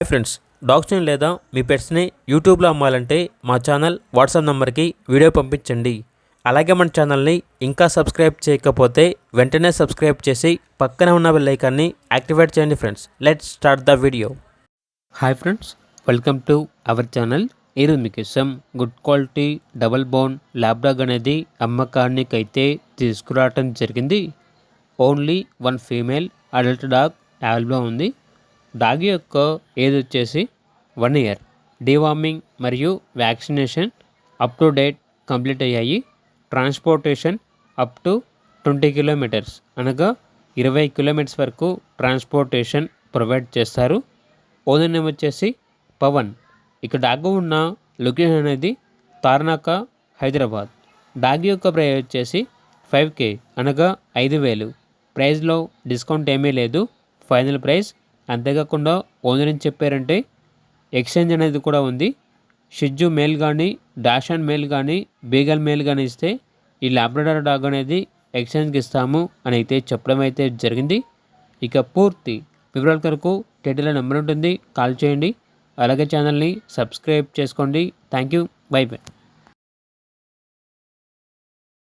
Hi friends, డాగ్స్ని లేదా మీ పెట్స్ని యూట్యూబ్లో అమ్మాలంటే మా ఛానల్ వాట్సాప్ నెంబర్కి వీడియో పంపించండి. అలాగే మన ఛానల్ని ఇంకా సబ్స్క్రైబ్ చేయకపోతే వెంటనే సబ్స్క్రైబ్ చేసి పక్కనే ఉన్న బెల్ ఐకాన్ని యాక్టివేట్ చేయండి. Friends, let's start the video. Hi friends, welcome to our channel. ఈరోజు మీకోసం గుడ్ క్వాలిటీ డబల్ బోన్ ల్యాబ్డాగ్ అనేది అమ్మకానికి అయితే తీసుకురావటం జరిగింది. Only one female adult dog అవైలబుల్గా ఉంది. డాగ్ యొక్క ఏజ్ వచ్చేసి 1 year. డీవార్మింగ్ మరియు vaccination up to date complete అయ్యాయి. ట్రాన్స్పోర్టేషన్ అప్ టు 20 kilometers అనగా 20 kilometers వరకు ట్రాన్స్పోర్టేషన్ ప్రొవైడ్ చేస్తారు. ఓనర్ నేమ్ వచ్చేసి పవన్. ఇక డాగ్ ఉన్న లొకేషన్ అనేది తార్నాక, హైదరాబాద్. డాగ్ యొక్క ప్రైస్ వచ్చేసి 5K అనగా 5,000. ప్రైస్లో డిస్కౌంట్ ఏమీ లేదు, ఫైనల్ ప్రైస్. అంతేకాకుండా ఓనర్ ఏం చెప్పారంటే ఎక్స్చేంజ్ అనేది కూడా ఉంది. షిజ్జు మేల్ కానీ, డాషాన్ మేల్ కానీ, బీగల్ మేల్ కానీ ఇస్తే ఈ లాబ్రడార్ డాగ్ అనేది ఎక్స్చేంజ్కి ఇస్తాము అని అయితే చెప్పడం అయితే జరిగింది. ఇక పూర్తి వివరాల కొరకు టైటిల్లో నెంబర్ ఉంటుంది, కాల్ చేయండి. అలాగే ఛానల్ని సబ్స్క్రైబ్ చేసుకోండి. Thank you, by by.